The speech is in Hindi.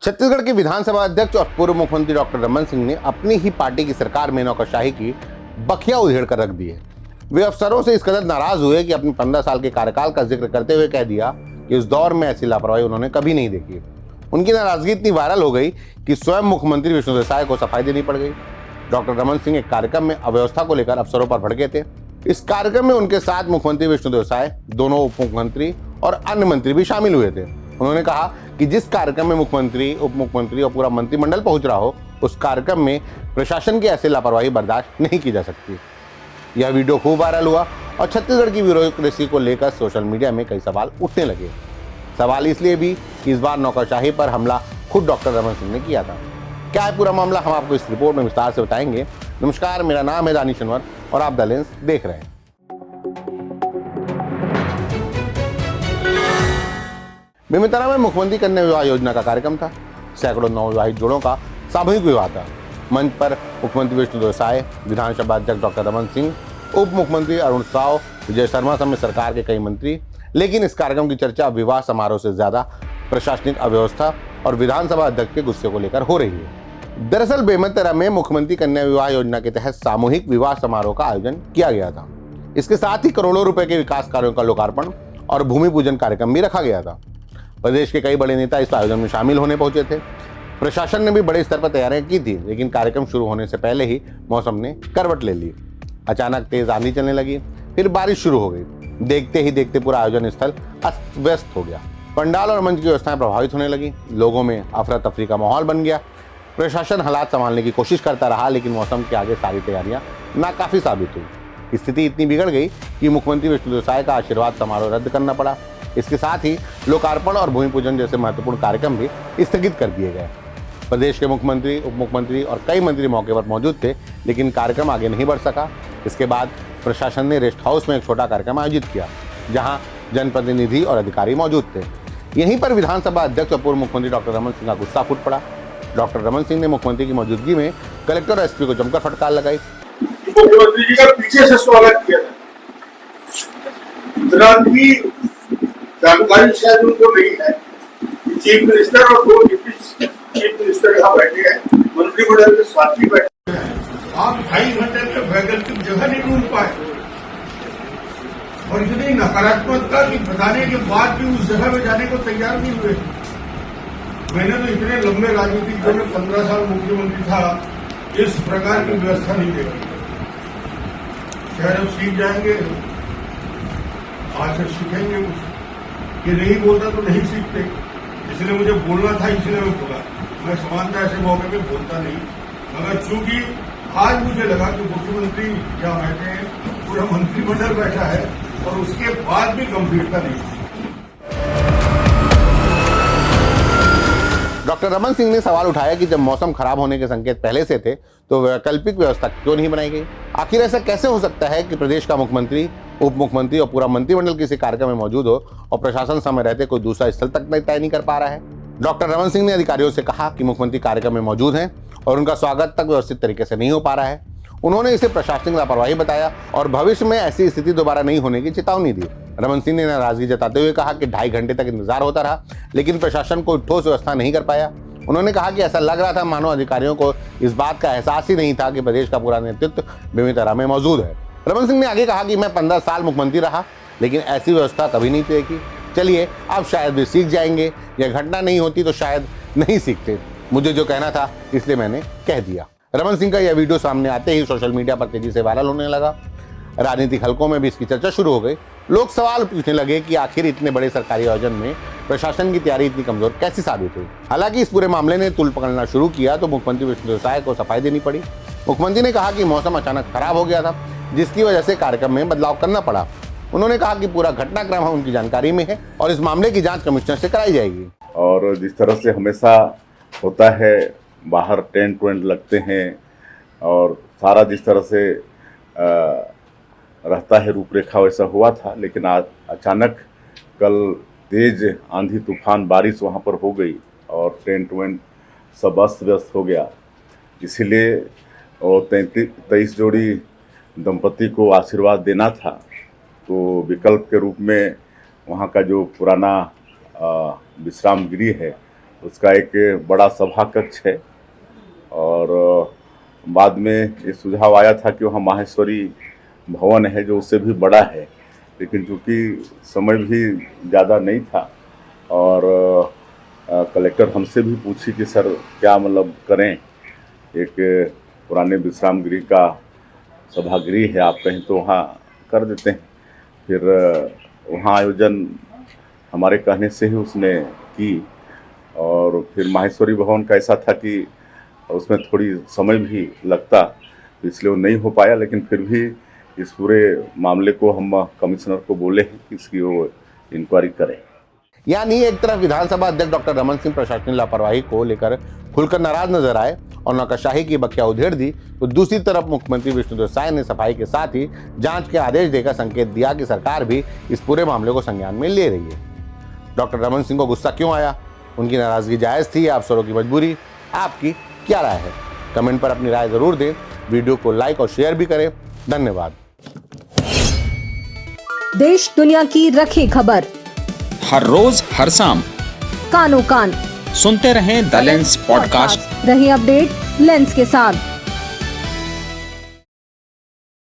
छत्तीसगढ़ के विधानसभा अध्यक्ष और पूर्व मुख्यमंत्री डॉक्टर रमन सिंह ने अपनी ही पार्टी की सरकार में नौकरशाही की बखिया उधेड़ कर रख दी है। वे अफसरों से इस कदर नाराज हुए कि अपने 15 साल के कार्यकाल का जिक्र करते हुए कह दिया कि इस दौर में ऐसी लापरवाही उन्होंने कभी नहीं देखी। उनकी नाराजगी इतनी वायरल हो गई कि स्वयं मुख्यमंत्री विष्णुदेव साय को सफाई देनी पड़ गई। डॉक्टर रमन सिंह एक कार्यक्रम में अव्यवस्था को लेकर अफसरों पर भड़के थे। इस कार्यक्रम में उनके साथ मुख्यमंत्री विष्णुदेव साय, दोनों उप मुख्यमंत्री और अन्य मंत्री भी शामिल हुए थे। उन्होंने कहा कि जिस कार्यक्रम में मुख्यमंत्री, उप मुख्यमंत्री और पूरा मंत्रिमंडल पहुंच रहा हो, उस कार्यक्रम में प्रशासन की ऐसी लापरवाही बर्दाश्त नहीं की जा सकती। यह वीडियो खूब वायरल हुआ और छत्तीसगढ़ की ब्यूरोक्रेसी को लेकर सोशल मीडिया में कई सवाल उठने लगे। सवाल इसलिए भी कि इस बार नौकरशाही पर हमला खुद डॉक्टर रमन सिंह ने किया था। क्या है पूरा मामला, हम आपको इस रिपोर्ट में विस्तार से बताएंगे। नमस्कार, मेरा नाम है दानिश अनवर और आप द लेंस देख रहे हैं। बेमेतरा में मुख्यमंत्री कन्या विवाह योजना का कार्यक्रम था। सैकड़ों नवविवाहित जोड़ों का सामूहिक विवाह था। मंच पर मुख्यमंत्री विष्णुदेव साय, विधानसभा अध्यक्ष डॉक्टर रमन सिंह, उप मुख्यमंत्री अरुण साव, विजय शर्मा समेत सरकार के कई मंत्री। लेकिन इस कार्यक्रम की चर्चा विवाह समारोह से ज्यादा प्रशासनिक अव्यवस्था और विधानसभा अध्यक्ष के गुस्से को लेकर हो रही है। दरअसल बेमेतरा में मुख्यमंत्री कन्या विवाह योजना के तहत सामूहिक विवाह समारोह का आयोजन किया गया था। इसके साथ ही करोड़ों रुपए के विकास कार्यों का लोकार्पण और भूमि पूजन कार्यक्रम भी रखा गया था। प्रदेश के कई बड़े नेता इस आयोजन में शामिल होने पहुंचे थे। प्रशासन ने भी बड़े स्तर पर तैयारियां की थी, लेकिन कार्यक्रम शुरू होने से पहले ही मौसम ने करवट ले ली। अचानक तेज आंधी चलने लगी, फिर बारिश शुरू हो गई। देखते ही देखते पूरा आयोजन स्थल अस्त व्यस्त हो गया। पंडाल और मंच की व्यवस्थाएं प्रभावित होने लगी। लोगों में अफरा तफरी का माहौल बन गया। प्रशासन हालात संभालने की कोशिश करता रहा, लेकिन मौसम के आगे सारी तैयारियां नाकाफी साबित हुई। स्थिति इतनी बिगड़ गई कि मुख्यमंत्री विष्णुदेव साय का आशीर्वाद समारोह रद्द करना पड़ा। इसके साथ ही लोकार्पण और भूमि पूजन जैसे महत्वपूर्ण कार्यक्रम भी स्थगित कर दिए गए। प्रदेश के मुख्यमंत्री, उप मुख्यमंत्री और कई मंत्री मौके पर मौजूद थे, लेकिन कार्यक्रम आगे नहीं बढ़ सका। इसके बाद प्रशासन ने रेस्ट हाउस में एक छोटा कार्यक्रम आयोजित किया, जहां जनप्रतिनिधि और अधिकारी मौजूद थे। यहीं पर विधानसभा अध्यक्ष और पूर्व मुख्यमंत्री डॉक्टर रमन सिंह का गुस्सा फूट पड़ा। डॉक्टर रमन सिंह ने मुख्यमंत्री की मौजूदगी में कलेक्टर और एसपी को जमकर फटकार लगाई। मुख्यमंत्री जी का पीछे से स्वागत किया था, इतना भी जानकारी शायद उनको नहीं है। चीफ मिनिस्टर और दो डिप्टी चीफ मिनिस्टर यहाँ बैठे हैं, मंत्रिमंडल के साथी बैठे हैं। आप 2.5 घंटे में वैकल्पिक जगह नहीं ढूंढ पाए और इतनी नकारात्मकता की बताने के बाद भी उस जगह में जाने को तैयार नहीं हुए। मैंने तो इतने लंबे राजनीतिक जो में 15 साल मुख्यमंत्री था, इस प्रकार की व्यवस्था नहीं देखी। शायद अब सीख जाएंगे, आज से सीखेंगे। ये नहीं बोलता तो नहीं सीखते। इसलिए मुझे बोलना था, इसलिए मैं बोला। मैं समानता ऐसे मौके पे बोलता नहीं, मगर चूंकि आज मुझे लगा कि मुख्यमंत्री यहाँ बैठे हैं, पूरा मंत्रिमंडल बैठा है और उसके बाद भी गंभीरता नहीं। डॉक्टर रमन सिंह ने सवाल उठाया कि जब मौसम खराब होने के संकेत पहले से थे, तो वैकल्पिक व्यवस्था क्यों नहीं बनाई गई। आखिर ऐसा कैसे हो सकता है कि प्रदेश का मुख्यमंत्री, उप मुख्यमंत्री और पूरा मंत्रिमंडल किसी कार्यक्रम में मौजूद हो और प्रशासन समय रहते कोई दूसरा स्थल तक तय नहीं कर पा रहा है। डॉक्टर रमन सिंह ने अधिकारियों से कहा कि मुख्यमंत्री कार्यक्रम में मौजूद हैं और उनका स्वागत तक व्यवस्थित तरीके से नहीं हो पा रहा है। उन्होंने इसे प्रशासनिक लापरवाही बताया और भविष्य में ऐसी स्थिति दोबारा नहीं होने की चेतावनी दी। रमन सिंह ने नाराजगी जताते हुए कहा कि 2.5 घंटे तक इंतजार होता रहा, लेकिन प्रशासन कोई ठोस व्यवस्था नहीं कर पाया। उन्होंने कहा कि ऐसा लग रहा था मानो अधिकारियों को इस बात का एहसास ही नहीं था कि प्रदेश का पूरा नेतृत्व बेमेतरा में मौजूद है। रमन सिंह ने आगे कहा कि मैं 15 साल मुख्यमंत्री रहा, लेकिन ऐसी व्यवस्था कभी नहीं देखी। चलिए, अब शायद भी सीख जाएंगे। यह घटना नहीं होती तो शायद नहीं सीखते। मुझे जो कहना था इसलिए मैंने कह दिया। रमन सिंह का यह वीडियो सामने आते ही सोशल मीडिया पर तेजी से वायरल होने लगा। राजनीतिक हलकों में भी इसकी चर्चा शुरू हो गई। लोग सवाल पूछने लगे कि आखिर इतने बड़े सरकारी आयोजन में प्रशासन की तैयारी इतनी कमजोर कैसे साबित हुई। हालांकि इस पूरे मामले ने तूल पकड़ना शुरू किया तो मुख्यमंत्री विष्णुदेव साय को सफाई देनी पड़ी। मुख्यमंत्री ने कहा कि मौसम अचानक खराब हो गया था, जिसकी वजह से कार्यक्रम में बदलाव करना पड़ा। उन्होंने कहा कि पूरा घटनाक्रम उनकी जानकारी में है और इस मामले की जांच कमिश्नर से कराई जाएगी। और जिस तरह से हमेशा होता है, बाहर टेंट वेंट लगते हैं और सारा जिस तरह से रहता है रूपरेखा, वैसा हुआ था। लेकिन आज अचानक कल तेज आंधी तूफान बारिश वहाँ पर हो गई और टेंट वेंट सब अस्त व्यस्त हो गया। इसीलिए और 23 जोड़ी दंपति को आशीर्वाद देना था, तो विकल्प के रूप में वहाँ का जो पुराना विश्राम गृह है उसका एक बड़ा सभा कक्ष है और बाद में ये सुझाव आया था कि वहाँ माहेश्वरी भवन है जो उससे भी बड़ा है, लेकिन चूँकि समय भी ज़्यादा नहीं था और कलेक्टर हमसे भी पूछी कि सर क्या मतलब करें, एक पुराने विश्राम गृह का सभागृह है, आप कहें तो वहाँ कर देते हैं। फिर वहाँ आयोजन हमारे कहने से ही उसने की और फिर माहेश्वरी भवन का ऐसा था कि उसमें थोड़ी समय भी लगता, इसलिए वो नहीं हो पाया, लेकिन फिर भी इस पूरे मामले को हम कमिश्नर को बोले हैं कि इसकी वो इंक्वायरी करें। यानी एक तरफ विधानसभा अध्यक्ष डॉक्टर रमन सिंह प्रशासनिक लापरवाही को लेकर खुलकर नाराज नजर आए और नौकरशाही की बखिया उधेड़ दी, तो दूसरी तरफ मुख्यमंत्री विष्णुदेव साय ने सफाई के साथ ही जांच के आदेश देकर संकेत दिया कि सरकार भी इस पूरे मामले को संज्ञान में ले रही है। डॉक्टर रमन सिंह को गुस्सा क्यों आया, उनकी नाराजगी जायज थी या अफसरों की मजबूरी, आपकी क्या राय है? कमेंट पर अपनी राय जरूर दें, वीडियो को लाइक और शेयर भी करें। धन्यवाद। देश दुनिया की रखी खबर हर रोज हर शाम कानो कान सुनते रहें द लेंस पॉडकास्ट। रही अपडेट लेंस के साथ।